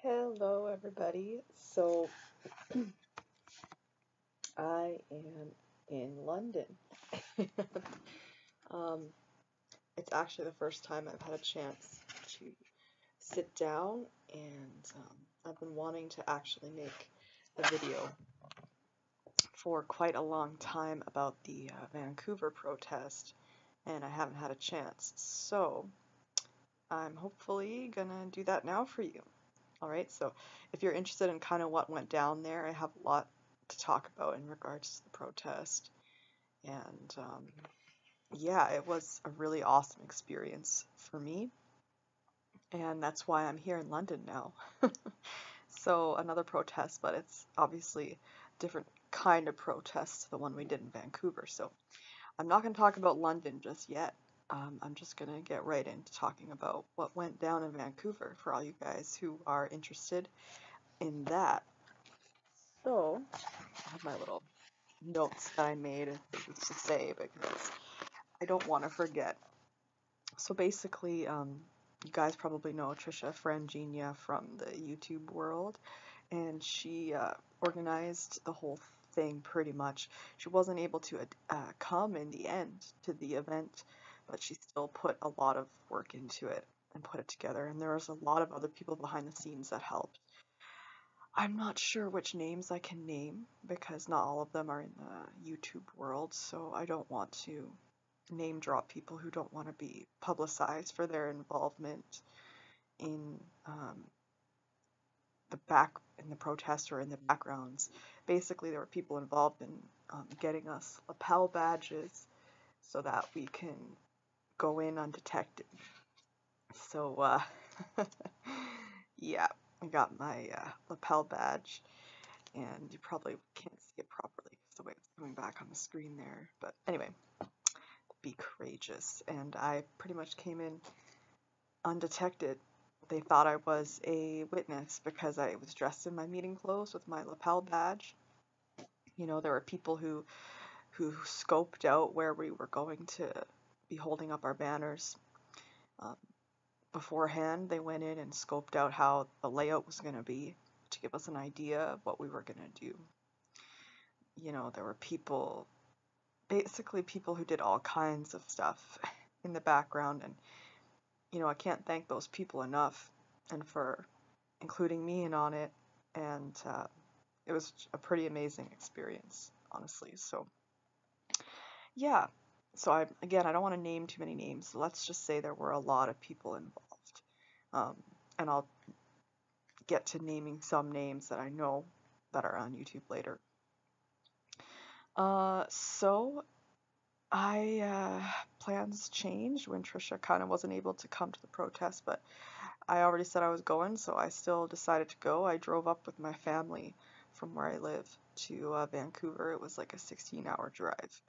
Hello, everybody. So, I am in London. um, it's actually the first time I've had a chance to sit down, and I've been wanting to actually make a video for quite a long time about the Vancouver protest, and I haven't had a chance. So, I'm hopefully gonna do that now for you. All right, so if you're interested in kind of what went down there, I have a lot to talk about in regards to the protest. And yeah, it was a really awesome experience for me. And that's why I'm here in London now. So another protest, but it's obviously a different kind of protest to the one we did in Vancouver. So I'm not going to talk about London just yet. I'm just going to get right into talking about what went down in Vancouver for all you guys who are interested in that. So, I have my little notes that I made and things to say because I don't want to forget. So basically, you guys probably know Tricia Franginha from the YouTube world, and she organized the whole thing pretty much. She wasn't able to come in the end to the event, but she still put a lot of work into it and put it together. And there was a lot of other people behind the scenes that helped. I'm not sure which names I can name because not all of them are in the YouTube world, so I don't want to name drop people who don't want to be publicized for their involvement in the protest or in the backgrounds. Basically, there were people involved in getting us lapel badges so that we can go in undetected. So yeah, I got my lapel badge, and you probably can't see it properly because the way it's coming back on the screen there. But anyway, be courageous. And I pretty much came in undetected. They thought I was a witness because I was dressed in my meeting clothes with my lapel badge. You know, there were people who scoped out where we were going to be holding up our banners. Um, Beforehand, they went in and scoped out how the layout was going to be to give us an idea of what we were going to do. You know, there were basically people who did all kinds of stuff in the background, and you know, I can't thank those people enough and for including me in on it, and it was a pretty amazing experience, honestly. So yeah, so I don't want to name too many names. Let's just say there were a lot of people involved, and I'll get to naming some names that I know that are on YouTube later. So plans changed when Tricia kind of wasn't able to come to the protest, but I already said I was going, so I still decided to go. I drove up with my family from where I live to Vancouver. It was like a 16-hour drive.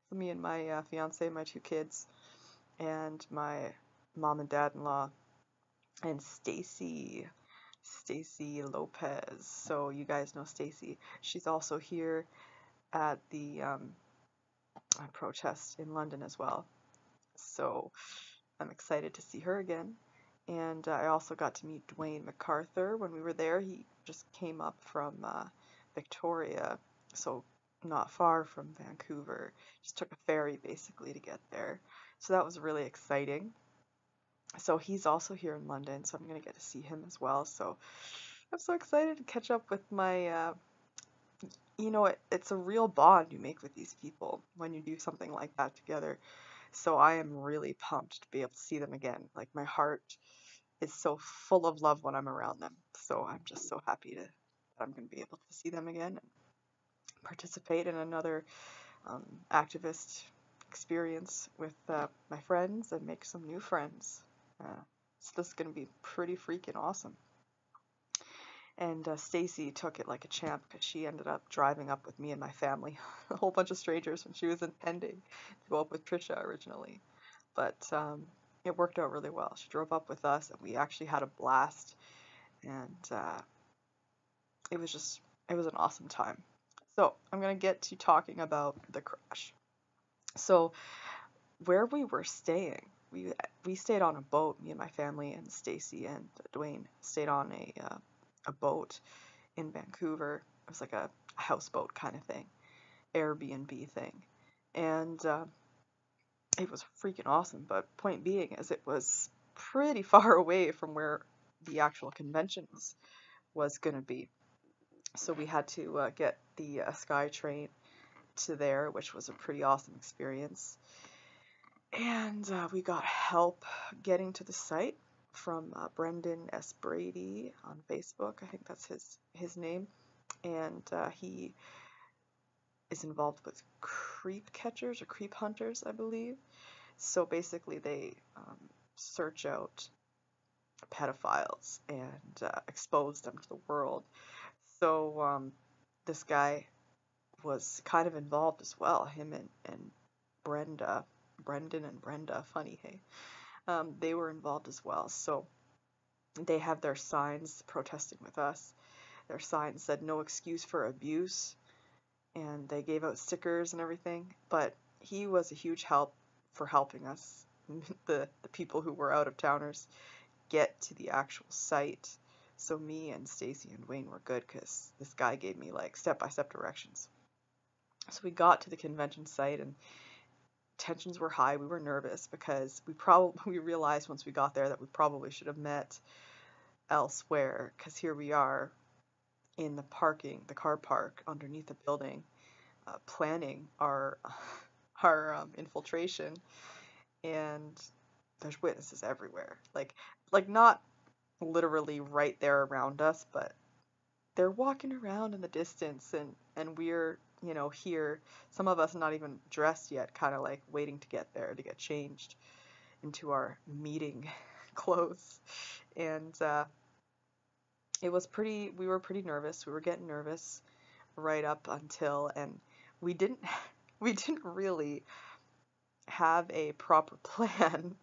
So me and my fiance, my two kids, and my mom and dad-in-law, and Stacy Lopez. So you guys know Stacy. She's also here at the protest in London as well. So I'm excited to see her again. And I also got to meet Dwayne McArthur when we were there. He just came up from Victoria, so not far from Vancouver. Just took a ferry basically to get there. So that was really exciting. So he's also here in London, so I'm going to get to see him as well. So I'm so excited to catch up with my, you know, it's a real bond you make with these people when you do something like that together. So I am really pumped to be able to see them again. Like my heart is so full of love when I'm around them. So I'm just so happy that I'm going to be able to see them again and participate in another activist experience with my friends and make some new friends. So this is going to be pretty freaking awesome. And Stacy took it like a champ because she ended up driving up with me and my family, a whole bunch of strangers, when she was intending to go up with Tricia originally. But it worked out really well. She drove up with us, and we actually had a blast. And it was an awesome time. So I'm going to get to talking about the crash. So where we were staying, we stayed on a boat. Me and my family and Stacy and Dwayne stayed on a boat in Vancouver. It was like a houseboat kind of thing, Airbnb thing, and it was freaking awesome. But point being is it was pretty far away from where the actual convention was gonna be. So we had to get the Sky Train to there, which was a pretty awesome experience. And we got help getting to the site from Brendan S. Brady on Facebook. I think that's his name. And he is involved with creep catchers or creep hunters, I believe. So basically they search out pedophiles and expose them to the world. So this guy was kind of involved as well. Him and Brendan and Brenda, funny, hey? They were involved as well. So they have their signs protesting with us. Their signs said no excuse for abuse, and they gave out stickers and everything. But he was a huge help for helping us, the people who were out of towners, get to the actual site. So me and Stacy and Wayne were good because this guy gave me like step-by-step directions. So we got to the convention site and tensions were high. We were nervous because we realized once we got there that we probably should have met elsewhere, because here we are in the car park underneath the building, planning our infiltration, and there's witnesses everywhere. Like not literally right there around us, but they're walking around in the distance, and we're, here, some of us not even dressed yet, kind of like waiting to get there to get changed into our meeting clothes. And we were pretty nervous. We were getting nervous right up until, and we didn't really have a proper plan.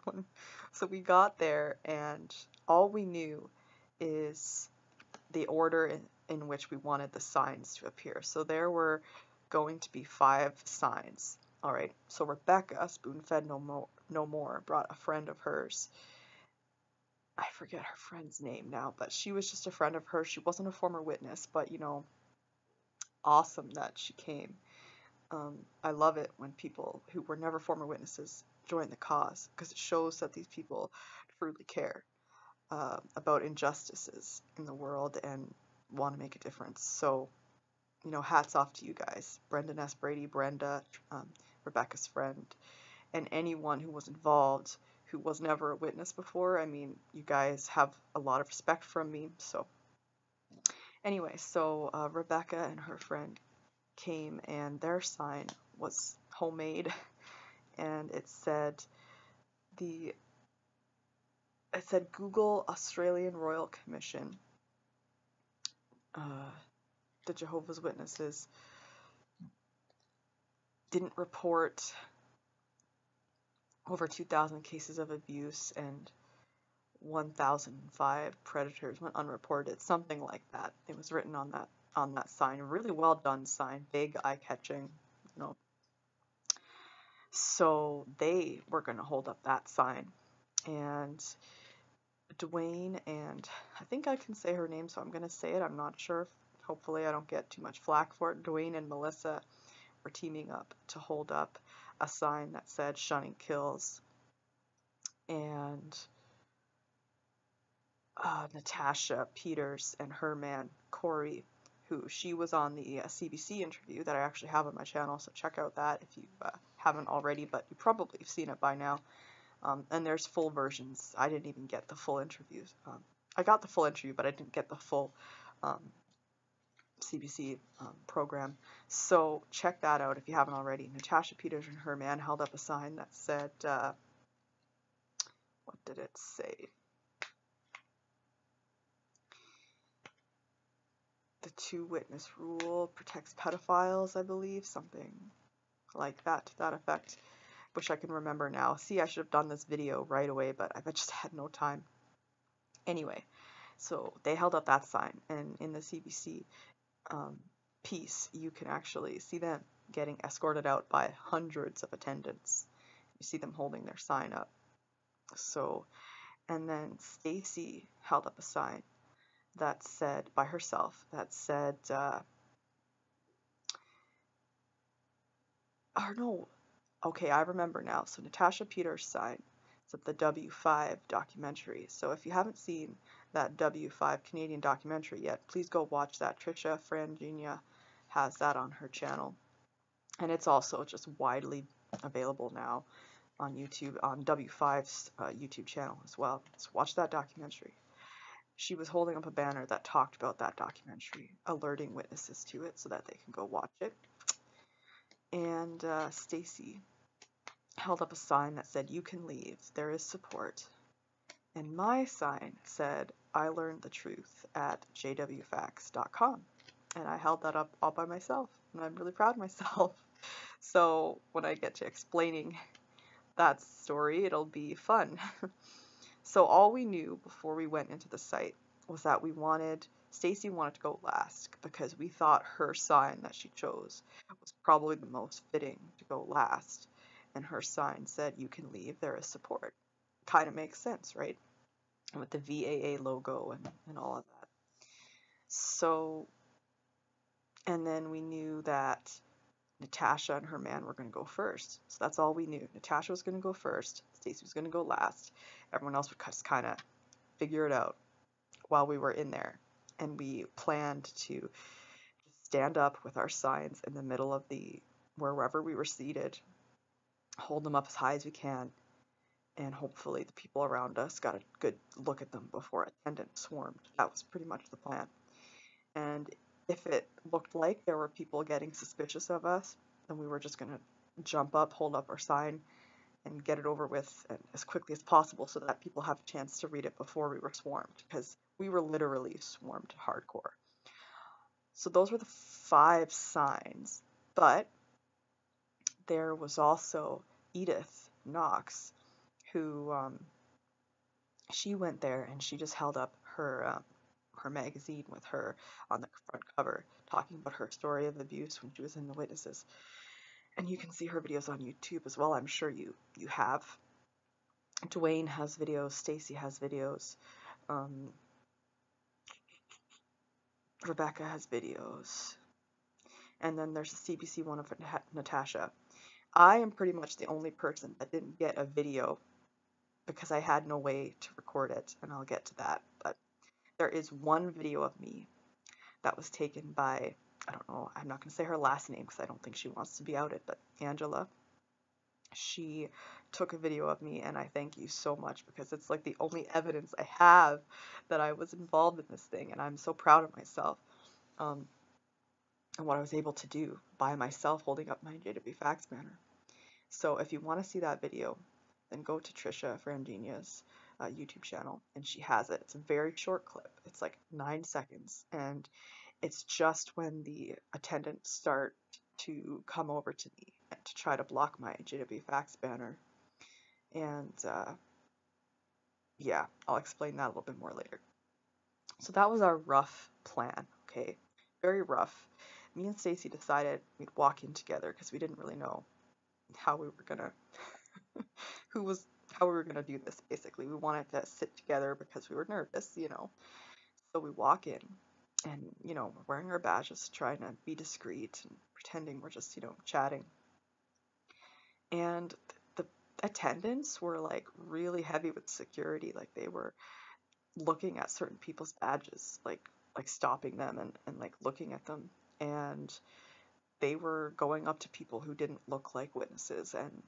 So we got there and all we knew is the order in which we wanted the signs to appear. So there were going to be 5 signs. All right. So Rebecca, Spoonfed Nomore, brought a friend of hers. I forget her friend's name now, but she was just a friend of hers. She wasn't a former witness, but awesome that she came. I love it when people who were never former witnesses join the cause, because it shows that these people truly care about injustices in the world and want to make a difference. So, hats off to you guys. Brendan S. Brady, Brenda, Rebecca's friend, and anyone who was involved who was never a witness before. I mean, you guys have a lot of respect from me. So anyway, Rebecca and her friend came, and their sign was homemade, and it said Google Australian Royal Commission. The Jehovah's Witnesses didn't report over 2,000 cases of abuse and 1,005 predators went unreported, something like that. It was written on that sign. A really well done sign, big, eye-catching, So they were going to hold up that sign, and Dwayne, and I think I can say her name, so I'm going to say it. I'm not sure. Hopefully I don't get too much flack for it. Dwayne and Melissa were teaming up to hold up a sign that said "Shunning Kills," and Natasha Peters and her man Corey, she was on the CBC interview that I actually have on my channel, so check out that if you haven't already, but you probably have seen it by now. And there's full versions. I didn't even get the full interviews. I got the full interview, but I didn't get the full CBC program. So check that out if you haven't already. Natasha Peters and her man held up a sign that said, what did it say? The 2-witness rule protects pedophiles, I believe, something like that, to that effect. Wish I can remember now. See, I should have done this video right away, but I just had no time. Anyway, so they held up that sign, and in the CBC piece, you can actually see them getting escorted out by hundreds of attendants. You see them holding their sign up. So, and then Stacy held up a sign that said, by herself, that said, or no, okay, I remember now. So Natasha Peters' sign said the W5 documentary. So if you haven't seen that W5 Canadian documentary yet, please go watch that. Tricia Franginha has that on her channel. And it's also just widely available now on YouTube, on W5's YouTube channel as well. So watch that documentary. She was holding up a banner that talked about that documentary, alerting witnesses to it so that they can go watch it. And Stacy held up a sign that said, "You can leave, there is support." And my sign said, "I learned the truth at jwfacts.com." And I held that up all by myself, and I'm really proud of myself. So when I get to explaining that story, it'll be fun. So all we knew before we went into the site was that Stacy wanted to go last because we thought her sign that she chose was probably the most fitting to go last. And her sign said, "You can leave, there is support." Kind of makes sense, right? With the VAA logo and all of that. So, and then we knew that Natasha and her man were going to go first. So that's all we knew. Natasha was going to go first. Stacy was going to go last. Everyone else would just kind of figure it out while we were in there. And we planned to stand up with our signs in the middle of wherever we were seated, hold them up as high as we can, and hopefully the people around us got a good look at them before attendance swarmed. That was pretty much the plan. And if it looked like there were people getting suspicious of us, then we were just going to jump up, hold up our sign, and get it over with as quickly as possible so that people have a chance to read it before we were swarmed, because we were literally swarmed hardcore. So those were the 5 signs, but there was also Edith Knox, who she went there and she just held up her magazine with her on the front cover, talking about her story of abuse when she was in the witnesses. And you can see her videos on YouTube as well. I'm sure you have. Dwayne has videos, Stacy has videos, Rebecca has videos, and then there's a CBC one of Natasha. I am pretty much the only person that didn't get a video because I had no way to record it, and I'll get to that. But there is one video of me that was taken by, I don't know, I'm not going to say her last name because I don't think she wants to be outed, but Angela. She took a video of me, and I thank you so much because it's like the only evidence I have that I was involved in this thing, and I'm so proud of myself and what I was able to do by myself holding up my jwfacts banner. So if you want to see that video, then go to Tricia Franginha's YouTube channel, and she has it. It's a very short clip. It's like 9 seconds, and it's just when the attendants start to come over to me to try to block my jwfacts banner. And yeah, I'll explain that a little bit more later. So that was our rough plan, okay? Very rough. Me and Stacy decided we'd walk in together because we didn't really know how we were gonna how we were gonna do this. Basically, we wanted to sit together because we were nervous, you know. So we walk in, and you know, we're wearing our badges, trying to be discreet and pretending we're just, you know, chatting. And the attendants were like really heavy with security. Like they were looking at certain people's badges, like stopping them and like looking at them, and they were going up to people who didn't look like witnesses and,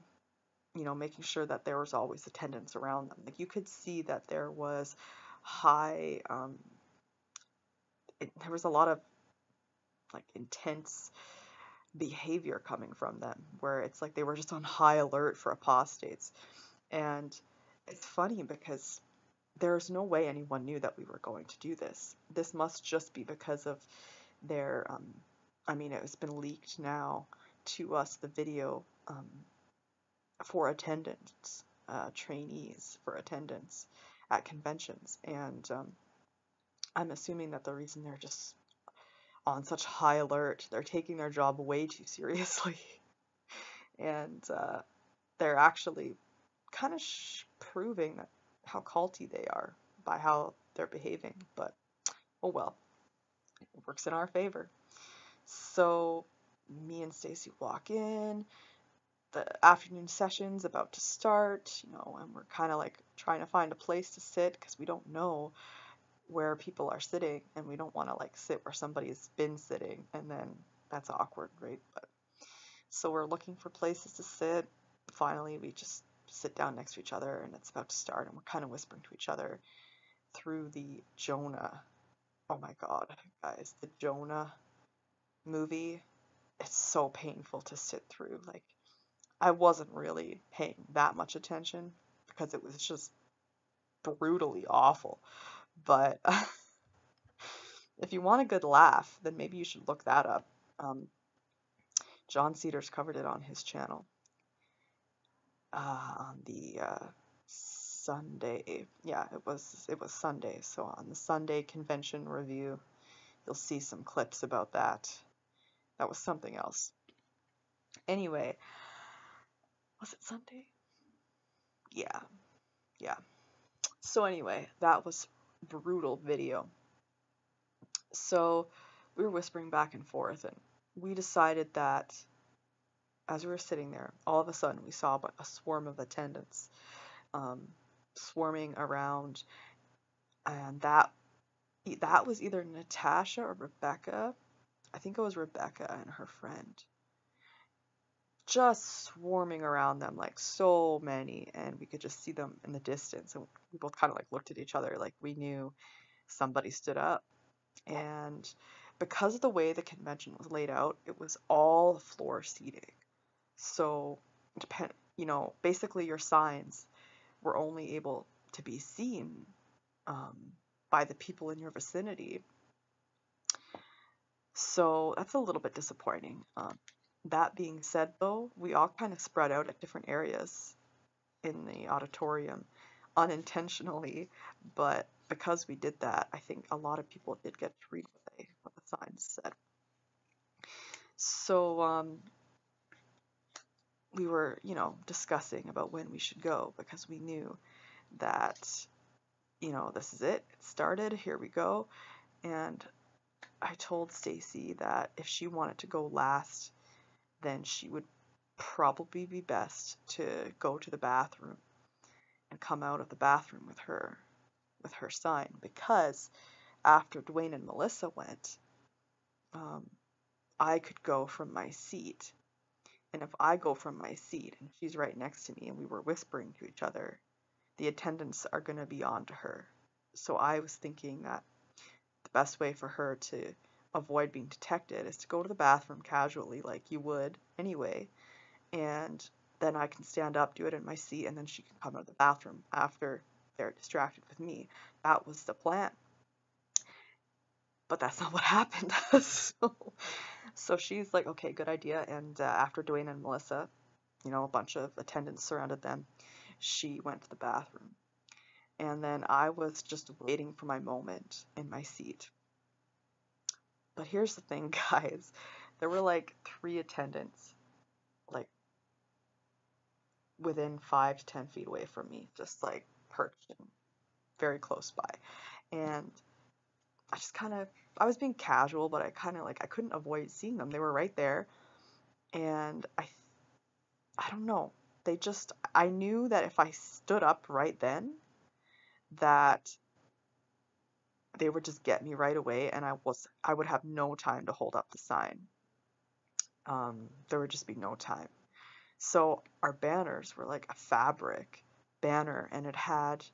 you know, making sure that there was always attendants around them. Like you could see that there was high there was a lot of like intense behavior coming from them, where it's like they were just on high alert for apostates. And it's funny because there's no way anyone knew that we were going to do this. This must just be because of their I mean, it's been leaked now to us, the video for attendance, trainees for attendance at conventions. And I'm assuming that the reason they're just on such high alert, they're taking their job way too seriously. And they're actually kind of proving that how culty they are by how they're behaving. But oh well, it works in our favor. So me and Stacy walk in. The afternoon session's about to start, and we're kind of like trying to find a place to sit because we don't know where people are sitting, and we don't want to like sit where somebody's been sitting, and then that's awkward, right? But so we're looking for places to sit. Finally, we just sit down next to each other, and it's about to start, and we're kind of whispering to each other through the Jonah. Oh my God, guys, the Jonah movie. It's so painful to sit through. Like, I wasn't really paying that much attention because it was just brutally awful. But if you want a good laugh, then maybe you should look that up. John Cedars covered it on his channel on the Sunday. Yeah, it was Sunday. So on the Sunday convention review, you'll see some clips about that. That was something else. Anyway, was it Sunday? Yeah. So anyway, that was brutal video. So we were whispering back and forth, and we decided that as we were sitting there, all of a sudden we saw a swarm of attendants swarming around, and that was either Natasha or Rebecca. I think it was Rebecca and her friend. Just swarming around them, like so many, and we could just see them in the distance, and we both kind of like looked at each other like we knew somebody stood up. And because of the way the convention was laid out, it was all floor seating. So, basically your signs were only able to be seen by the people in your vicinity. So that's a little bit disappointing. That being said, though, we all kind of spread out at different areas in the auditorium unintentionally, but because we did that, I think a lot of people did get to read what the signs said. So we were, discussing about when we should go because we knew that, this is it. It started. Here we go. And I told Stacy that if she wanted to go last, then she would probably be best to go to the bathroom and come out of the bathroom with her sign, because after Dwayne and Melissa went, I could go from my seat. And if I go from my seat and she's right next to me and we were whispering to each other, the attendants are going to be on to her. So I was thinking that the best way for her to avoid being detected is to go to the bathroom casually like you would anyway, and then I can stand up, do it in my seat, and then she can come out of the bathroom after they're distracted with me. That was the plan. But that's not what happened. So she's like, okay, good idea. And after Dwayne and Melissa, a bunch of attendants surrounded them, she went to the bathroom. And then I was just waiting for my moment in my seat. But here's the thing, guys. There were like 3 attendants, like within 5 to 10 feet away from me, just like perched and very close by. And I was being casual, but I couldn't avoid seeing them. They were right there. And I don't know. I knew that if I stood up right then, that they would just get me right away, and I would have no time to hold up the sign. There would just be no time. So our banners were like a fabric banner, and it had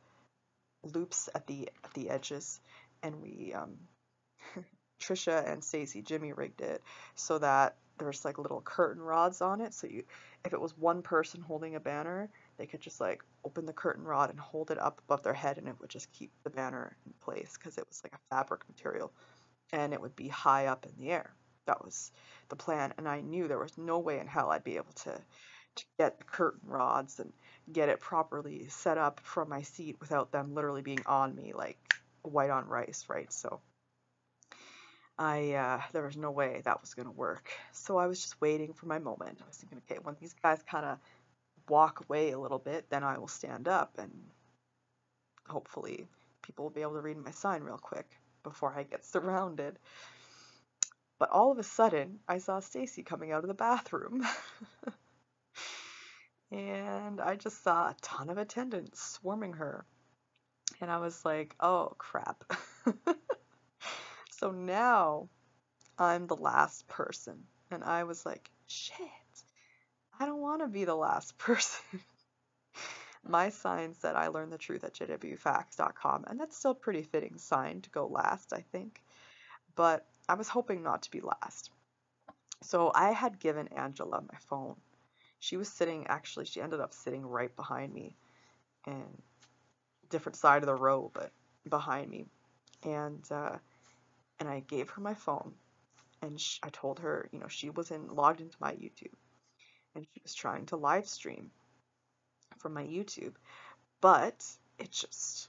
loops at the edges, and we Tricia and Stacy, Jimmy rigged it so that there's like little curtain rods on it. So if it was one person holding a banner, they could just like open the curtain rod and hold it up above their head, and it would just keep the banner in place because it was like a fabric material, and it would be high up in the air. That was the plan, and I knew there was no way in hell I'd be able to get the curtain rods and get it properly set up from my seat without them literally being on me like white on rice, right? So there was no way that was going to work. So I was just waiting for my moment. I was thinking, okay, when these guys kind of walk away a little bit, then I will stand up and hopefully people will be able to read my sign real quick before I get surrounded. But all of a sudden, I saw Stacy coming out of the bathroom. And I just saw a ton of attendants swarming her. And I was like, oh crap. So now I'm the last person. And I was like, shit, I don't want to be the last person. My sign said I learned the truth at jwfacts.com, and that's still a pretty fitting sign to go last, I think. But I was hoping not to be last. So I had given Angela my phone. She was sitting, actually, she ended up sitting right behind me, and different side of the row, but behind me. And I gave her my phone, and I told her, you know, she was logged into my YouTube, and she was trying to live stream from my YouTube, but it just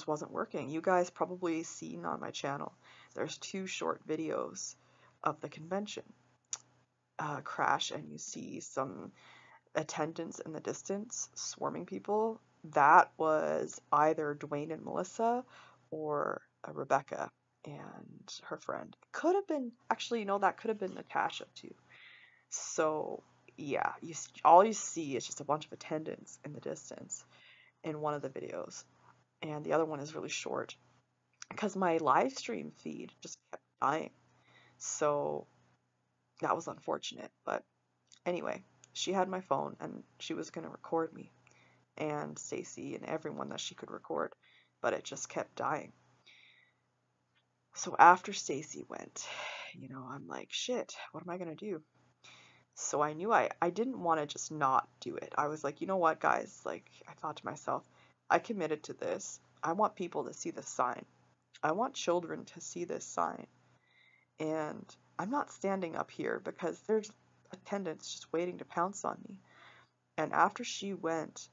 wasn't working. You guys probably seen on my channel, there's 2 short videos of the convention crash, and you see some attendants in the distance swarming people. That was either Dwayne and Melissa or Rebecca and her friend. Could have been, actually, you know, that could have been Natasha too. So yeah, all you see is just a bunch of attendants in the distance in one of the videos, and the other one is really short because my live stream feed just kept dying. So that was unfortunate, but anyway, she had my phone and she was going to record me and Stacy and everyone that she could record, but it just kept dying. So after Stacy went, you know, I'm like, shit, what am I going to do? So I knew I didn't want to just not do it. I was like, you know what, guys, like, I thought to myself, I committed to this. I want people to see the sign. I want children to see this sign. And I'm not standing up here because there's attendants just waiting to pounce on me. And after she went,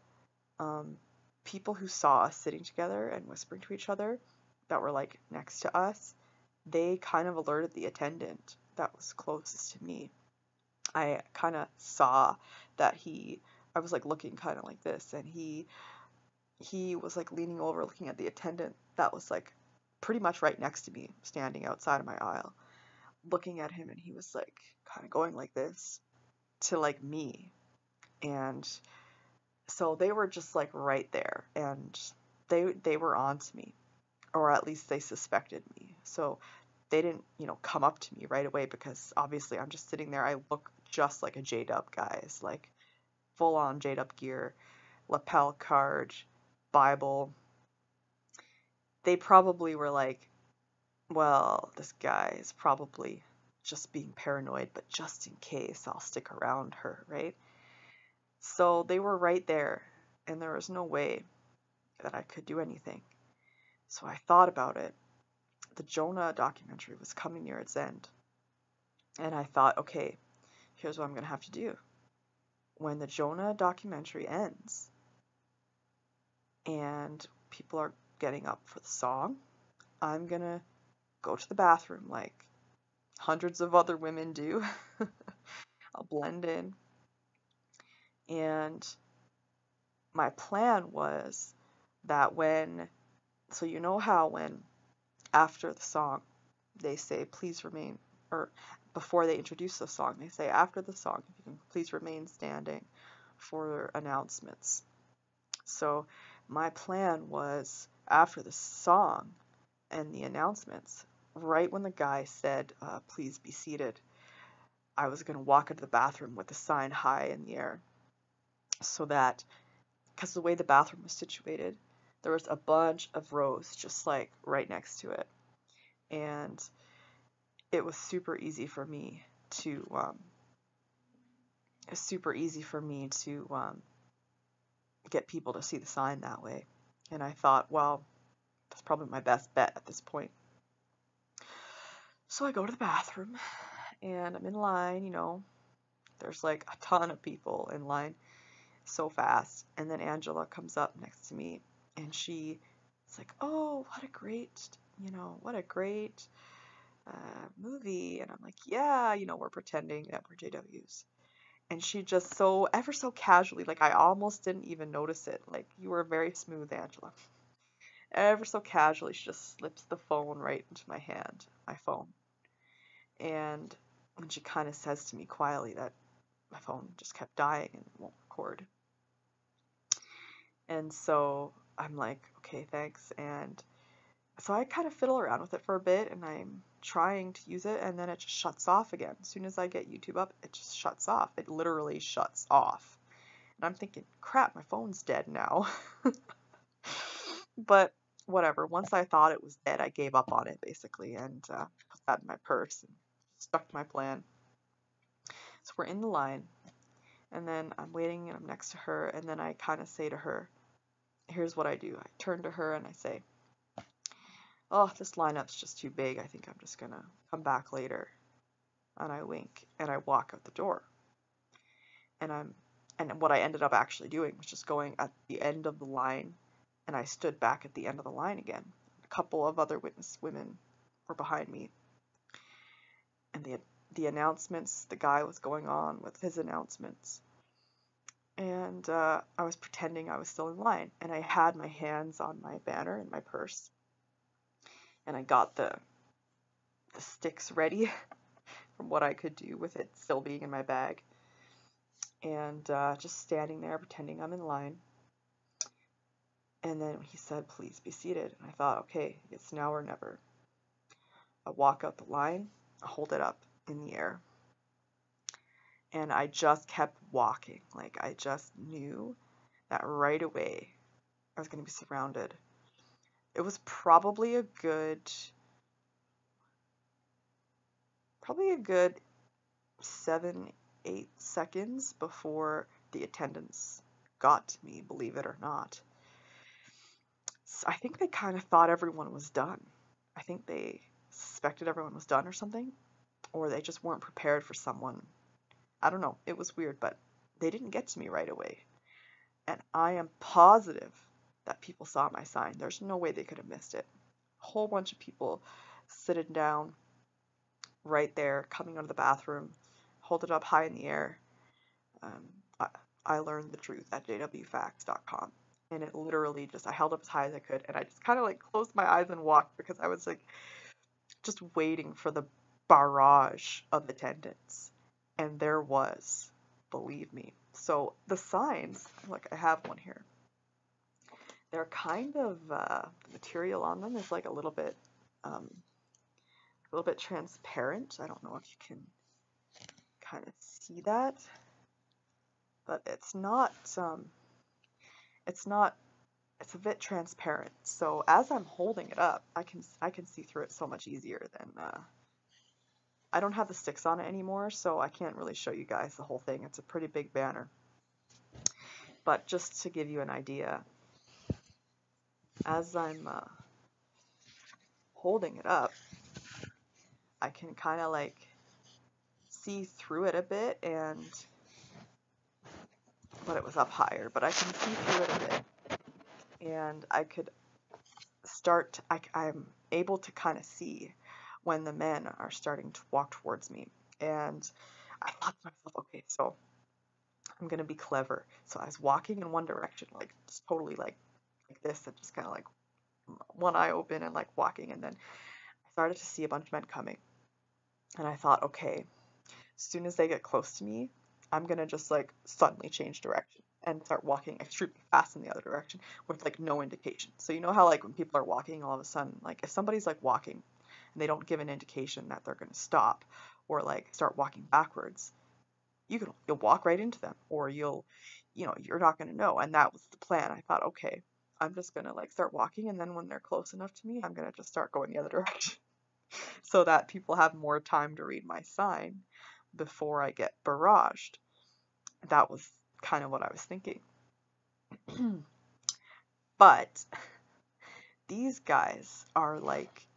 people who saw us sitting together and whispering to each other that were like next to us, they kind of alerted the attendant that was closest to me. I kind of saw that I was like looking kind of like this, and he was like leaning over looking at the attendant that was like pretty much right next to me, standing outside of my aisle, looking at him, and he was like kind of going like this to like me. And so they were just like right there, and they were on to me, or at least they suspected me. So they didn't, you know, come up to me right away because obviously I'm just sitting there. I look just like a JDub, guys, like full on JDub gear, lapel card, Bible. They probably were like, well, this guy is probably just being paranoid, but just in case, I'll stick around her, right? So they were right there, and there was no way that I could do anything. So I thought about it. The Jonah documentary was coming near its end, and I thought, okay, here's what I'm going to have to do. When the Jonah documentary ends, and people are getting up for the song, I'm going to go to the bathroom like hundreds of other women do. I'll blend in. And my plan was that so you know how when after the song they say please remain, or before they introduce the song they say after the song if you can please remain standing for announcements. So my plan was after the song and the announcements, right when the guy said please be seated, I was going to walk into the bathroom with the sign high in the air, so that, because the way the bathroom was situated, there was a bunch of rows just like right next to it, and it was super easy for me to get people to see the sign that way. And I thought, well, that's probably my best bet at this point. So I go to the bathroom and I'm in line, you know, there's like a ton of people in line so fast. And then Angela comes up next to me and she's like, oh, what a great movie. And I'm like, yeah, you know, we're pretending that we're JWs. And she just so, ever so casually, like I almost didn't even notice it. Like, you were very smooth, Angela. Ever so casually, she just slips the phone right into my hand, my phone. And she kind of says to me quietly that my phone just kept dying and won't record. And so I'm like, okay, thanks. And so I kind of fiddle around with it for a bit, and I'm trying to use it, and then it just shuts off again. As soon as I get YouTube up, it just shuts off. It literally shuts off. And I'm thinking, crap, my phone's dead now. But whatever. Once I thought it was dead, I gave up on it, basically, and put that in my purse and stuck to my plan. So we're in the line, and then I'm waiting, and I'm next to her, and then I kind of say to her, here's what I do. I turn to her, and I say, oh, this lineup's just too big. I think I'm just going to come back later. And I wink, and I walk out the door. And what I ended up actually doing was just going at the end of the line, and I stood back at the end of the line again. A couple of other witness women were behind me. And the announcements, the guy was going on with his announcements. And I was pretending I was still in line. And I had my hands on my banner in my purse. And I got the sticks ready from what I could do with it still being in my bag. And just standing there pretending I'm in line. And then he said, please be seated. And I thought, okay, it's now or never. I walk out the line, I hold it up in the air. And I just kept walking. Like, I just knew that right away I was going to be surrounded. It was probably a good 7-8 seconds before the attendants got to me, believe it or not. So I think they kind of thought everyone was done. I think they suspected everyone was done or something, or they just weren't prepared for someone. I don't know. It was weird, but they didn't get to me right away. And I am positive that people saw my sign. There's no way they could have missed it. A whole bunch of people sitting down right there, coming out of the bathroom, hold it up high in the air. I learned the truth at jwfacts.com. And it literally just, I held up as high as I could, and I just kind of like closed my eyes and walked because I was like just waiting for the barrage of attendance. And there was, believe me. So the signs, look, I have one here. They're kind of, the material on them is like a little bit transparent. I don't know if you can kind of see that, but it's a bit transparent. So as I'm holding it up, I can see through it so much easier than, I don't have the sticks on it anymore, so I can't really show you guys the whole thing. It's a pretty big banner. But just to give you an idea, as I'm holding it up, I can kind of like see through it a bit, but it was up higher, but I can see through it a bit, and I could start, I'm able to kind of see when the men are starting to walk towards me. And I thought to myself, okay, so I'm going to be clever. So I was walking in one direction, like just totally like this, and just kind of like one eye open and like walking. And then I started to see a bunch of men coming. And I thought, okay, as soon as they get close to me, I'm going to just like suddenly change direction and start walking extremely fast in the other direction with like no indication. So you know how like when people are walking, all of a sudden, like if somebody's like walking and they don't give an indication that they're going to stop or like start walking backwards, you'll walk right into them, or you're not going to know. And that was the plan. I thought, okay, I'm just going to like start walking, and then when they're close enough to me, I'm going to just start going the other direction so that people have more time to read my sign before I get barraged. That was kind of what I was thinking. But these guys are like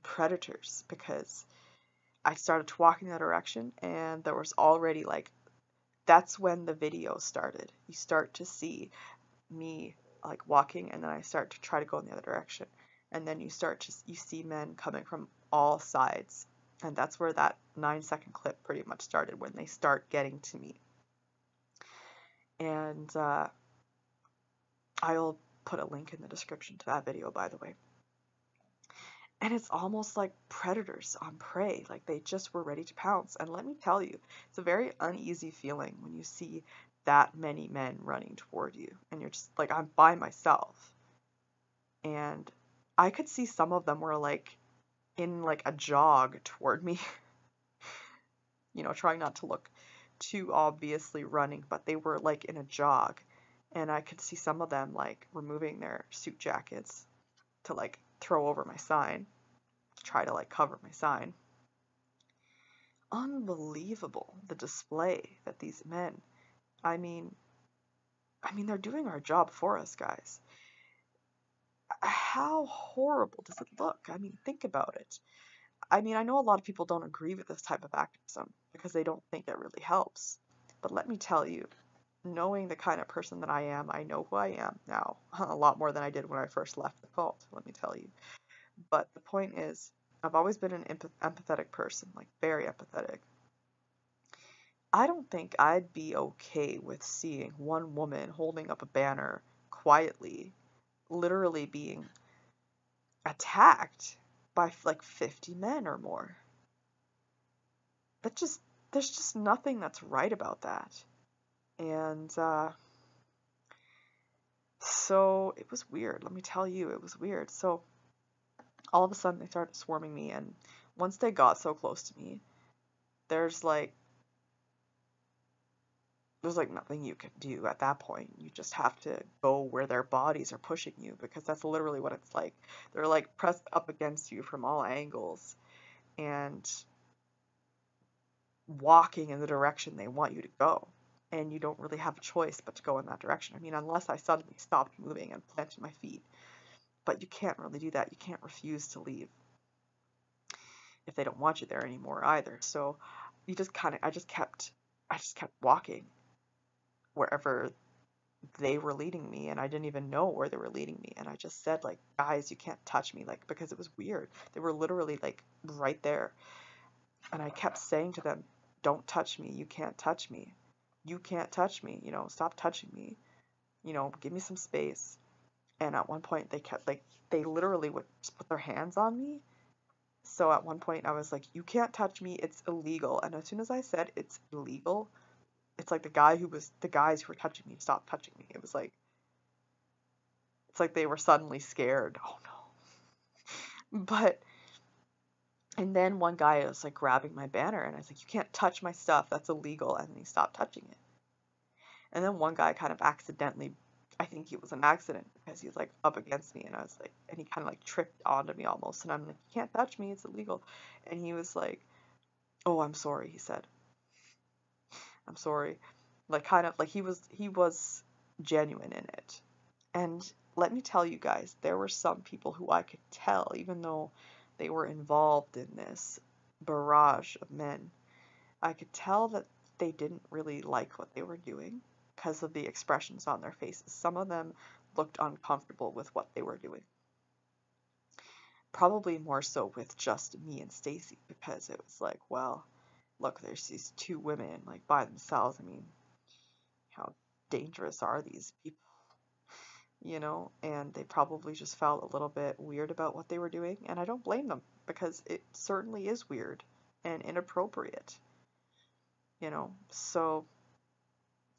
predators, because I started to walk in that direction, and there was already like, that's when the video started. You start to see me like walking, and then I start to try to go in the other direction, and then you see men coming from all sides. And that's where that 9-second clip pretty much started, when they start getting to me. And I'll put a link in the description to that video, by the way. And it's almost like predators on prey, like they just were ready to pounce. And let me tell you, it's a very uneasy feeling when you see that many men running toward you, and you're just like, I'm by myself. And I could see some of them were like in like a jog toward me, you know, trying not to look too obviously running, but they were like in a jog. And I could see some of them like removing their suit jackets to like throw over my sign, to try to like cover my sign. Unbelievable, the display that these men, I mean, they're doing our job for us, guys. How horrible does it look? I mean, think about it. I mean, I know a lot of people don't agree with this type of activism because they don't think it really helps. But let me tell you, knowing the kind of person that I am, I know who I am now, a lot more than I did when I first left the cult, let me tell you. But the point is, I've always been an empathetic person, like very empathetic. I don't think I'd be okay with seeing one woman holding up a banner quietly, literally being attacked by like 50 men or more. There's just nothing that's right about that. And so it was weird. Let me tell you, it was weird. So all of a sudden they started swarming me, and once they got so close to me, there's like nothing you can do at that point. You just have to go where their bodies are pushing you, because that's literally what it's like. They're like pressed up against you from all angles and walking in the direction they want you to go. And you don't really have a choice but to go in that direction. I mean, unless I suddenly stopped moving and planted my feet. But you can't really do that. You can't refuse to leave if they don't want you there anymore either. So you just I just kept walking wherever they were leading me, and I didn't even know where they were leading me. And I just said, like, guys, you can't touch me, like, because it was weird. They were literally like right there. And I kept saying to them, don't touch me. You can't touch me. You can't touch me. You know, stop touching me. You know, give me some space. And at one point they kept like, they literally would just put their hands on me. So at one point I was like, you can't touch me. It's illegal. And as soon as I said it's illegal, it's like the guys who were touching me stopped touching me. It's like they were suddenly scared. Oh no. And then one guy was like grabbing my banner, and I was like, you can't touch my stuff. That's illegal. And then he stopped touching it. And then one guy kind of accidentally, I think it was an accident, because he was like up against me, and I was like, and he kind of like tripped onto me almost. And I'm like, you can't touch me. It's illegal. And he was like, oh, I'm sorry. He said, I'm sorry. Like kind of like he was genuine in it. And let me tell you guys, there were some people who I could tell, even though they were involved in this barrage of men, I could tell that they didn't really like what they were doing because of the expressions on their faces. Some of them looked uncomfortable with what they were doing. Probably more so with just me and Stacy, because it was like, well, look, there's these two women like by themselves. I mean, how dangerous are these people? You know, and they probably just felt a little bit weird about what they were doing, and I don't blame them, because it certainly is weird and inappropriate, you know. So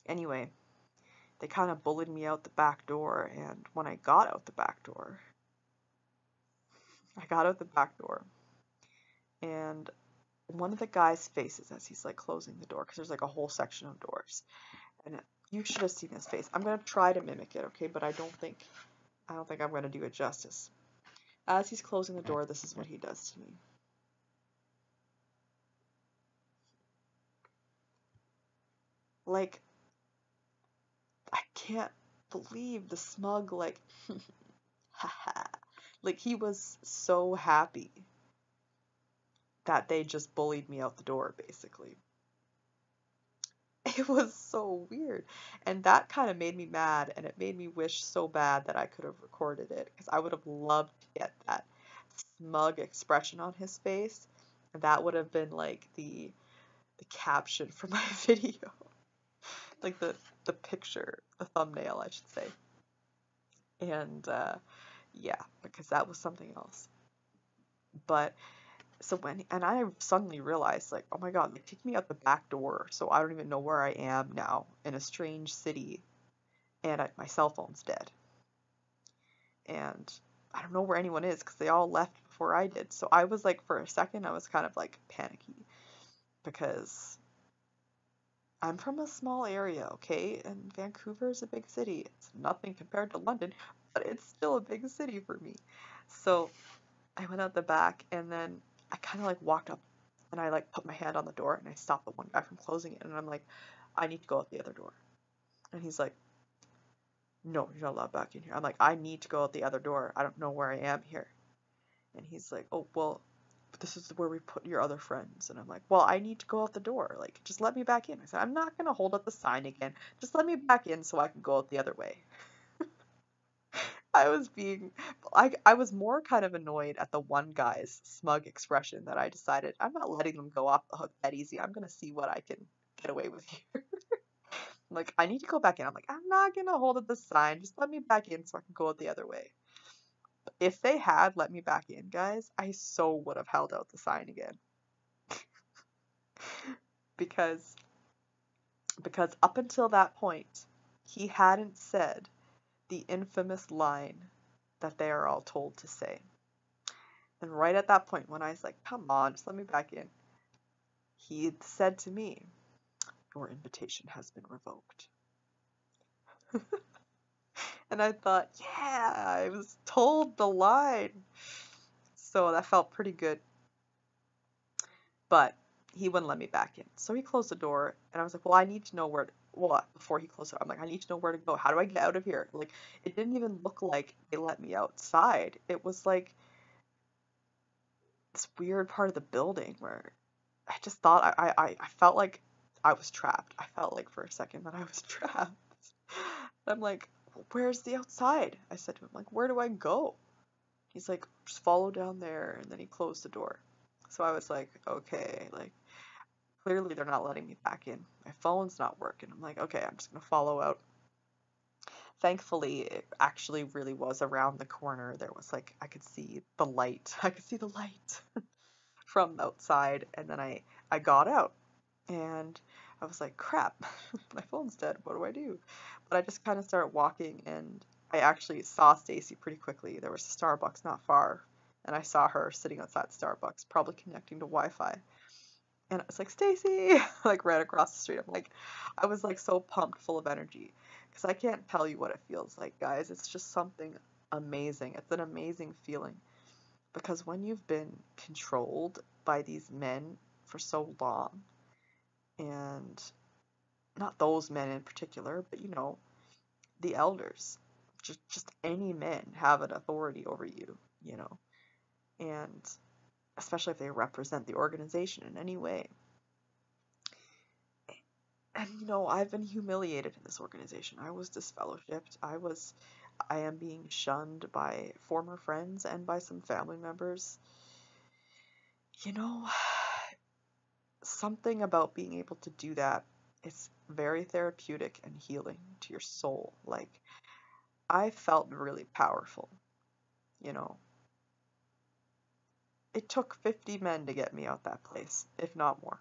anyway, they kind of bullied me out the back door, and when I got out the back door, and one of the guys' faces as he's like closing the door, because there's like a whole section of doors, and you should have seen his face. I'm gonna try to mimic it, okay, but I don't think I'm gonna do it justice. As he's closing the door, this is what he does to me. Like, I can't believe the smug, like, haha. Like, he was so happy that they just bullied me out the door, basically. It was so weird. And that kind of made me mad, and it made me wish so bad that I could have recorded it, because I would have loved to get that smug expression on his face That would have been like the caption for my video. Like the picture, the thumbnail, I should say. And yeah, because that was something else. But so and I suddenly realized, like, oh my God, they kicked me out the back door, so I don't even know where I am now in a strange city, and my cell phone's dead. And I don't know where anyone is because they all left before I did. So I was like, for a second, I was kind of like panicky because I'm from a small area, okay? And Vancouver is a big city. It's nothing compared to London, but it's still a big city for me. So I went out the back, and then I kind of like walked up, and I like put my hand on the door, and I stopped the one guy from closing it, and I'm like, I need to go out the other door. And he's like, no, you're not allowed back in here. I'm like, I need to go out the other door. I don't know where I am here. And he's like, oh, well, this is where we put your other friends. And I'm like, well, I need to go out the door. Like, just let me back in. I said, I'm not going to hold up the sign again. Just let me back in so I can go out the other way. I was more kind of annoyed at the one guy's smug expression that I decided I'm not letting them go off the hook that easy. I'm going to see what I can get away with here. Like, I need to go back in. I'm like, I'm not going to hold up the sign. Just let me back in so I can go out the other way. If they had let me back in, guys, I so would have held out the sign again. because up until that point, he hadn't said the infamous line that they are all told to say. And right at that point, when I was like, come on, just let me back in, he said to me, your invitation has been revoked. And I thought, yeah, I was told the line. So that felt pretty good. But he wouldn't let me back in. So he closed the door, and I was like, well, I need to know where to, well, before he closed it, I'm like, I need to know where to go. How do I get out of here? Like, it didn't even look like they let me outside. It was like this weird part of the building where I just thought I felt like I was trapped. I felt like for a second that I was trapped. I'm like, where's the outside? I said to him, like, where do I go? He's like, just follow down there, and then he closed the door. So I was like, okay, like, clearly they're not letting me back in. My phone's not working. I'm like, okay, I'm just gonna follow out. Thankfully, it actually really was around the corner. There was like, I could see the light. I could see the light from outside, and then I got out, and I was like, crap, my phone's dead. What do I do? But I just kind of started walking, and I actually saw Stacy pretty quickly. There was a Starbucks not far, and I saw her sitting outside Starbucks, probably connecting to Wi-Fi. And I was like, Stacy, like right across the street. I was like so pumped, full of energy, because I can't tell you what it feels like, guys. It's just something amazing. It's an amazing feeling, because when you've been controlled by these men for so long, and not those men in particular, but you know, the elders, just any men have an authority over you, you know, and especially if they represent the organization in any way. And you know, I've been humiliated in this organization. I was disfellowshipped. I am being shunned by former friends and by some family members. You know, something about being able to do that, it's very therapeutic and healing to your soul. Like, I felt really powerful, you know. It took 50 men to get me out that place, if not more.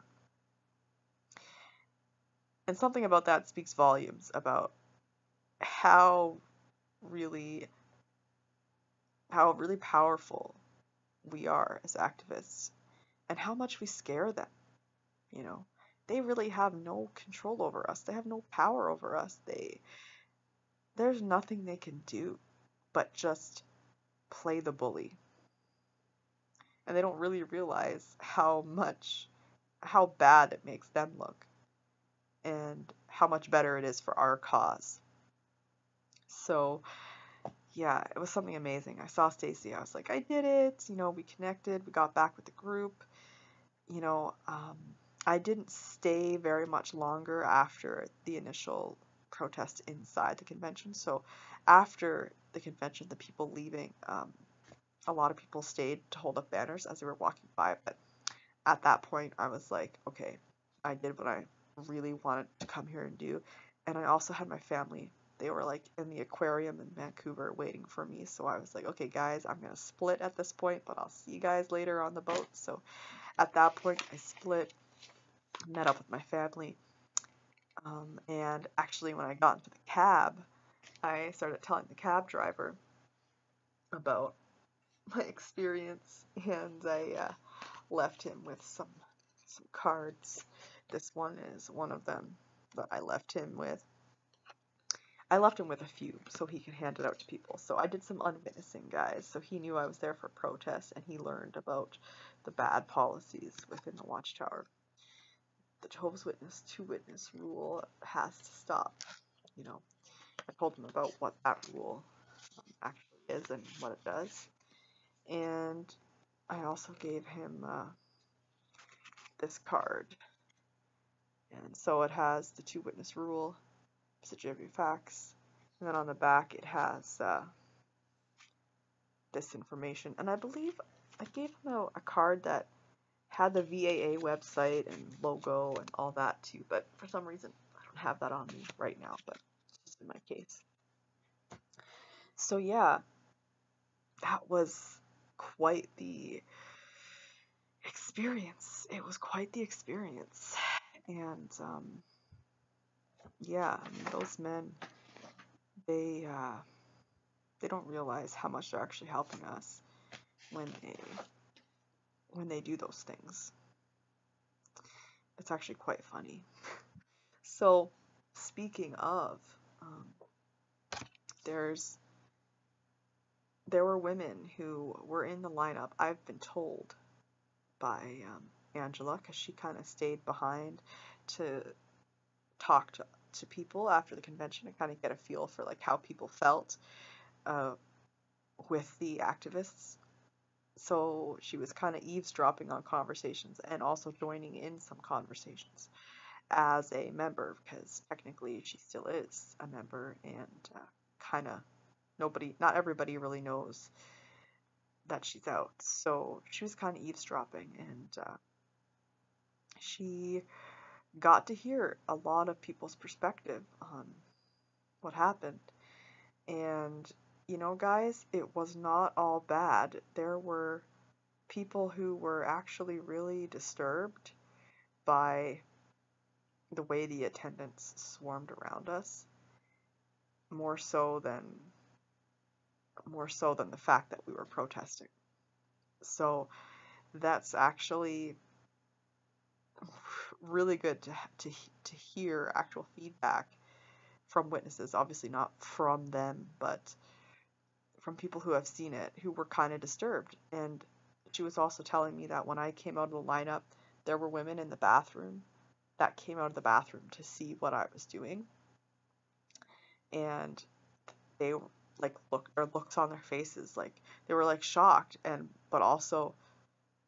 And something about that speaks volumes about how really powerful we are as activists, and how much we scare them, you know. They really have no control over us. They have no power over us. There's nothing they can do but just play the bully. And they don't really realize how bad it makes them look, and how much better it is for our cause. So yeah, it was something amazing. I saw Stacy. I was like, I did it. You know, we connected. We got back with the group. You know, I didn't stay very much longer after the initial protest inside the convention. So after the convention, the people leaving, a lot of people stayed to hold up banners as they were walking by. But at that point, I was like, okay, I did what I really wanted to come here and do. And I also had my family. They were like in the aquarium in Vancouver waiting for me. So I was like, okay, guys, I'm going to split at this point, but I'll see you guys later on the boat. So at that point, I split, met up with my family. And actually, when I got into the cab, I started telling the cab driver about my experience, and I left him with some cards. This one is one of them that I left him with. I left him with a few so he could hand it out to people. So I did some unwitnessing, guys. So he knew I was there for protest, and he learned about the bad policies within the Watchtower. The Jehovah's Witness 2-witness rule has to stop. You know, I told him about what that rule actually is and what it does. And I also gave him this card. And so it has the 2-witness rule, the jwfacts, and then on the back it has this information. And I believe I gave him a card that had the VAA website and logo and all that too, but for some reason I don't have that on me right now, but it's just in my case. So yeah, that was quite the experience. It was quite the experience. And yeah, I mean, those men, they don't realize how much they're actually helping us when they do those things. It's actually quite funny. So, speaking of, there were women who were in the lineup. I've been told by Angela, because she kind of stayed behind to talk to people after the convention and kind of get a feel for like how people felt with the activists. So she was kind of eavesdropping on conversations and also joining in some conversations as a member, because technically she still is a member, and kind of not everybody really knows that she's out. So she was kind of eavesdropping, and she got to hear a lot of people's perspective on what happened. And you know, guys, it was not all bad. There were people who were actually really disturbed by the way the attendants swarmed around us, more so than the fact that we were protesting. So that's actually really good to hear actual feedback from witnesses, obviously not from them, but from people who have seen it, who were kind of disturbed. And she was also telling me that when I came out of the lineup, there were women in the bathroom that came out of the bathroom to see what I was doing, and they like looks on their faces, like they were like shocked, and but also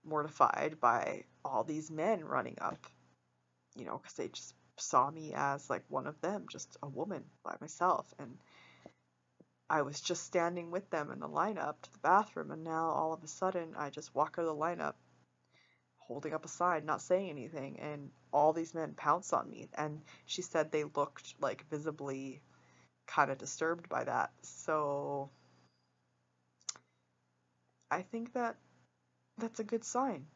mortified by all these men running up, you know, because they just saw me as like one of them, just a woman by myself, and I was just standing with them in the lineup to the bathroom, and now all of a sudden I just walk out of the lineup holding up a sign, not saying anything, and all these men pounce on me. And she said they looked like visibly kind of disturbed by that. So I think that that's a good sign.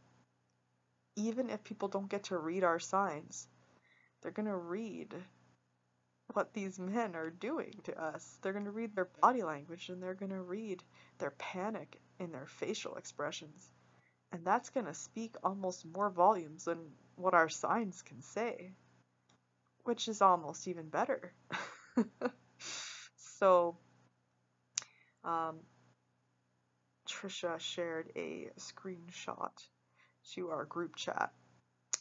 Even if people don't get to read our signs, they're going to read what these men are doing to us. They're going to read their body language, and they're going to read their panic in their facial expressions. And that's going to speak almost more volumes than what our signs can say, which is almost even better. So, Tricia shared a screenshot to our group chat,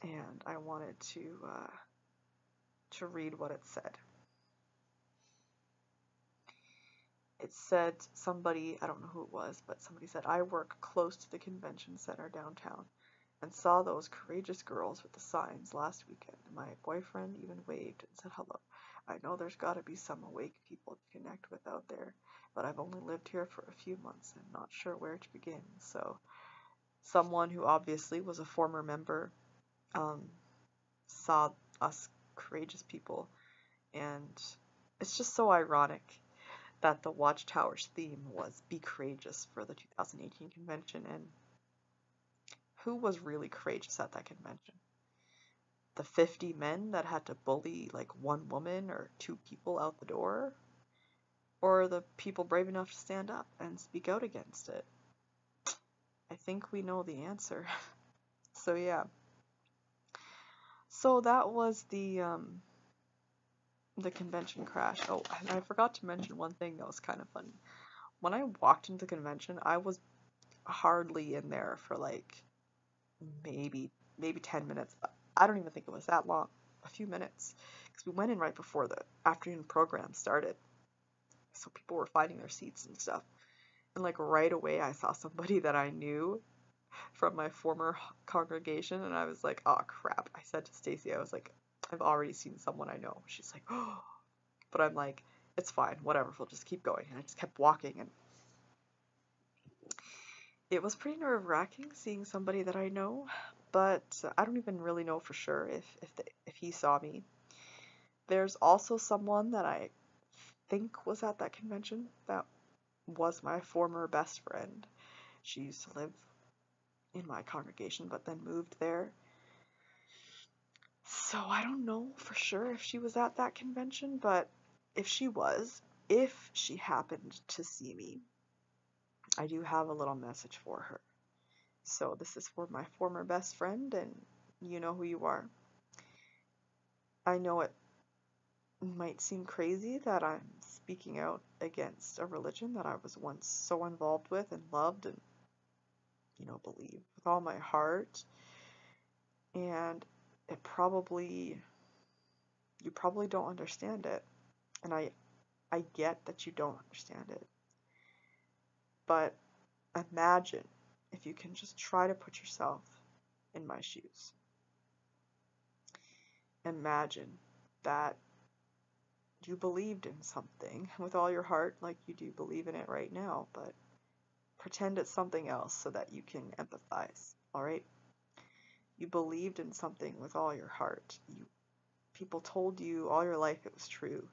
and I wanted to read what it said. It said, somebody, I don't know who it was, but somebody said, I work close to the convention center downtown and saw those courageous girls with the signs last weekend. My boyfriend even waved and said hello. I know there's got to be some awake people to connect with out there, but I've only lived here for a few months and not sure where to begin. So someone who obviously was a former member, saw us courageous people, and it's just so ironic that the Watchtower's theme was Be Courageous for the 2018 convention, and who was really courageous at that convention? The 50 men that had to bully like one woman or two people out the door? Or the people brave enough to stand up and speak out against it? I think we know the answer. So yeah. So that was the convention crash. Oh, and I forgot to mention one thing that was kind of funny. When I walked into the convention, I was hardly in there for like maybe 10 minutes. I don't even think it was that long. A few minutes. Because we went in right before the afternoon program started. So people were finding their seats and stuff. And like right away I saw somebody that I knew from my former congregation, and I was like, oh crap. I said to Stacy, I was like, I've already seen someone I know. She's like, oh. But I'm like, it's fine, whatever, we'll just keep going. And I just kept walking, and it was pretty nerve-wracking seeing somebody that I know, but I don't even really know for sure if he saw me. There's also someone that I think was at that convention that was my former best friend. She used to live in my congregation, but then moved there. So I don't know for sure if she was at that convention, but if she happened to see me, I do have a little message for her. So this is for my former best friend, and you know who you are. I know it might seem crazy that I'm speaking out against a religion that I was once so involved with and loved and, believed with all my heart. And you probably don't understand it. And I get that you don't understand it. But imagine if you can just try to put yourself in my shoes. Imagine that you believed in something with all your heart, like you do believe in it right now, but pretend it's something else so that you can empathize, all right? You believed in something with all your heart. People told you all your life it was true,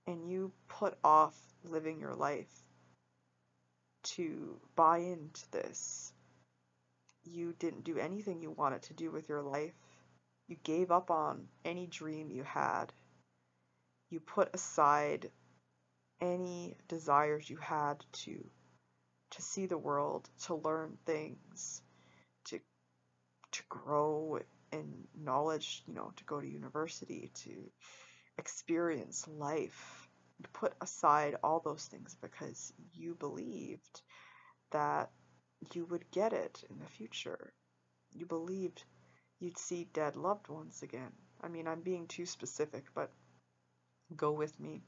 and you put off living your life to buy into this. You didn't do anything you wanted to do with your life. You gave up on any dream you had. You put aside any desires you had to see the world, to learn things, to grow in knowledge, to go to university, to experience life. You put aside all those things because you believed that you would get it in the future. You believed you'd see dead loved ones again. I mean, I'm being too specific, but go with me.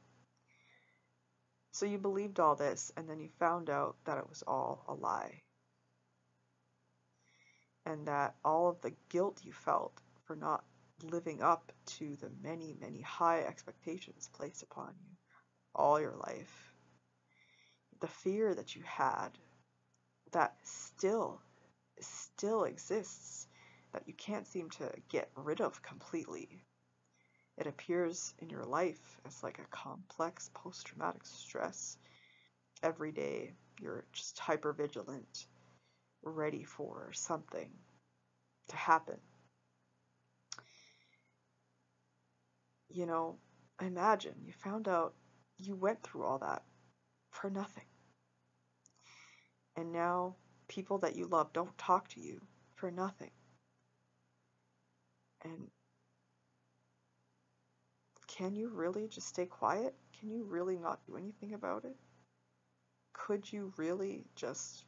So you believed all this, and then you found out that it was all a lie. And that all of the guilt you felt for not living up to the many, many high expectations placed upon you all your life, the fear that you had that still exists, that you can't seem to get rid of completely. It appears in your life as like a complex post-traumatic stress. Every day you're just hyper-vigilant, ready for something to happen. Imagine you found out you went through all that for nothing. And now people that you love don't talk to you for nothing. And can you really just stay quiet? Can you really not do anything about it? Could you really just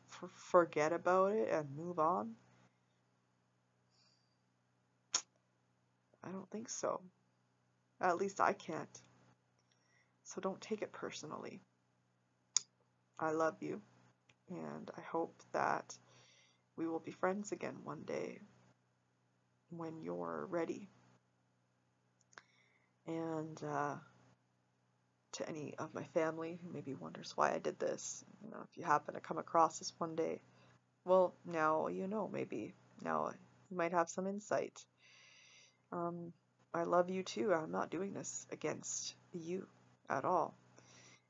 forget about it and move on? I don't think so. At least I can't. So don't take it personally. I love you, and I hope that we will be friends again one day when you're ready. And to any of my family who maybe wonders why I did this, if you happen to come across this one day, Well, now you know, maybe. Now you might have some insight. I love you too. I'm not doing this against you at all.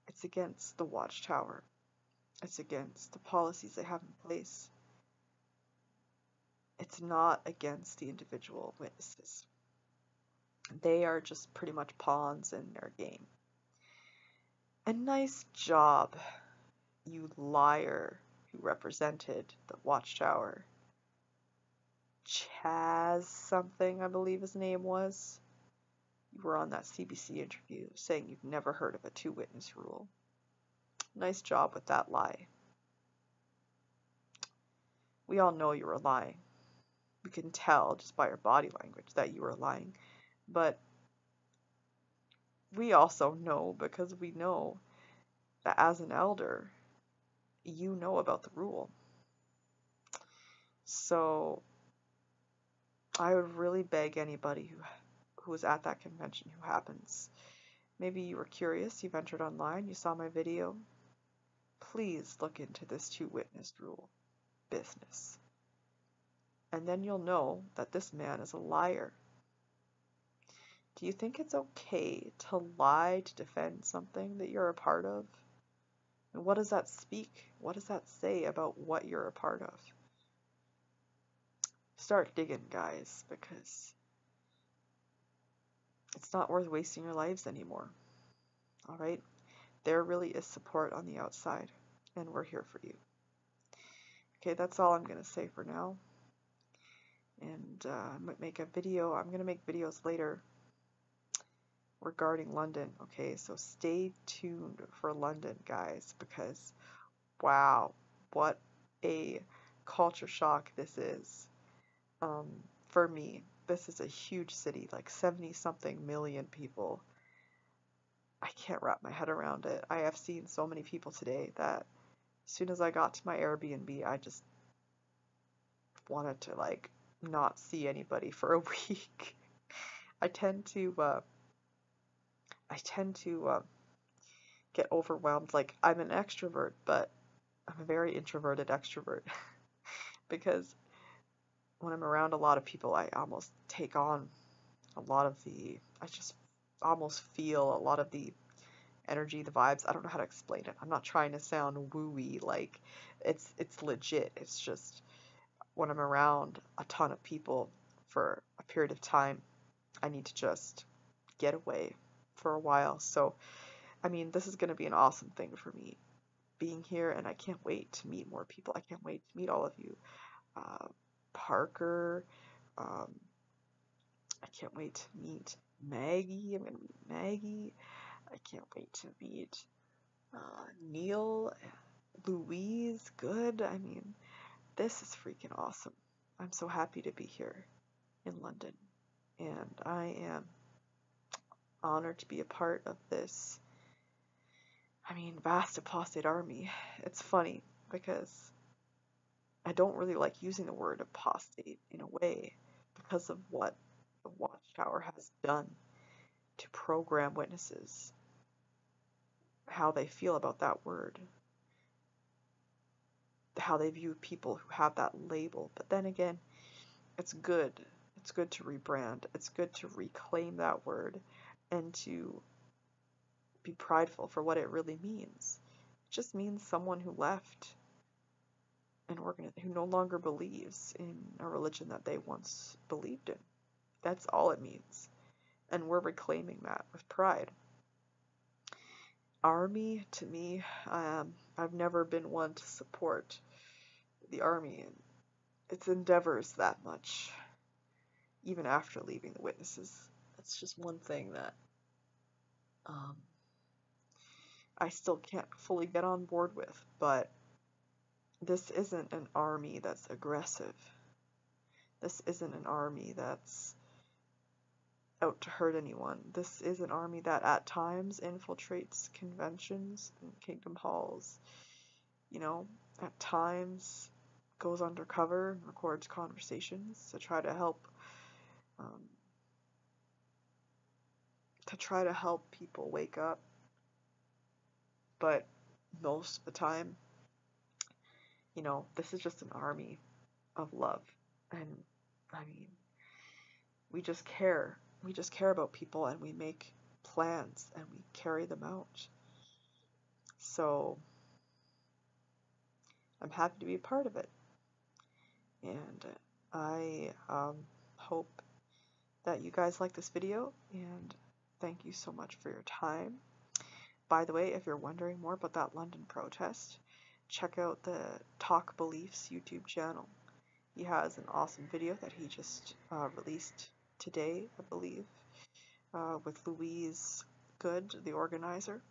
It's against the Watchtower. It's against the policies they have in place. It's not against the individual witnesses. They are just pretty much pawns in their game. And nice job, you liar who represented the Watchtower. Chaz something, I believe his name was. You were on that CBC interview saying you've never heard of a two-witness rule. Nice job with that lie. We all know you were lying. We can tell just by your body language that you were lying. But we also know, because we know that as an elder, you know about the rule. So I would really beg anybody who was at that convention, who happens. Maybe you were curious, you ventured online, you saw my video. Please look into this two-witness rule business. And then you'll know that this man is a liar. Do you think it's okay to lie to defend something that you're a part of? And what does that speak? What does that say about what you're a part of? Start digging, guys, because it's not worth wasting your lives anymore. All right? There really is support on the outside, and we're here for you. Okay, that's all I'm going to say for now. And I might make a video. I'm going to make videos later regarding London. Okay, so stay tuned for London, guys, because wow, what a culture shock this is. For me, this is a huge city, like 70-something million people. I can't wrap my head around it. I have seen so many people today that as soon as I got to my Airbnb, I just wanted to like not see anybody for a week. I tend to get overwhelmed. Like, I'm an extrovert, but I'm a very introverted extrovert because when I'm around a lot of people, I almost take on a lot of I just almost feel a lot of the energy, the vibes. I don't know how to explain it. I'm not trying to sound woo-y, like it's legit. It's just when I'm around a ton of people for a period of time, I need to just get away for a while. So, I mean, this is going to be an awesome thing for me being here, and I can't wait to meet more people. I can't wait to meet all of you. Parker, I can't wait to meet Maggie. I'm going to meet Maggie. I can't wait to meet Neil, Louise Goode. I mean, this is freaking awesome. I'm so happy to be here in London, and I am honored to be a part of this, I mean, vast apostate army. It's funny because I don't really like using the word apostate in a way because of what the Watchtower has done to program witnesses, how they feel about that word, how they view people who have that label. But then again, it's good. It's good to rebrand. It's good to reclaim that word and to be prideful for what it really means. It just means someone who left an who no longer believes in a religion that they once believed in. That's all it means. And we're reclaiming that with pride. Army, to me, I've never been one to support the army and its endeavors that much, even after leaving the witnesses. That's just one thing that I still can't fully get on board with, but this isn't an army that's aggressive. This isn't an army that's out to hurt anyone. This is an army that at times infiltrates conventions and kingdom halls, you know, at times goes undercover and records conversations to try to help people wake up. But most of the time, You know, this is just an army of love. And I mean, we just care. We just care about people, and we make plans and we carry them out. So I'm happy to be a part of it. And I hope that you guys like this video, and thank you so much for your time. By the way, if you're wondering more about that London protest, check out the Talk Beliefs YouTube channel. He has an awesome video that he just released today, I believe, with Louise Goode, the organizer.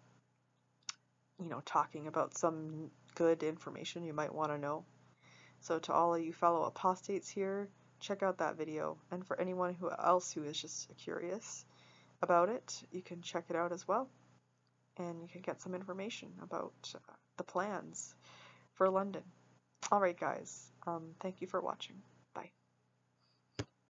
You know, talking about some good information you might want to know. So to all of you fellow apostates here, check out that video. And for anyone else who is just curious about it, you can check it out as well. And you can get some information about the plans for London. Alright guys, thank you for watching.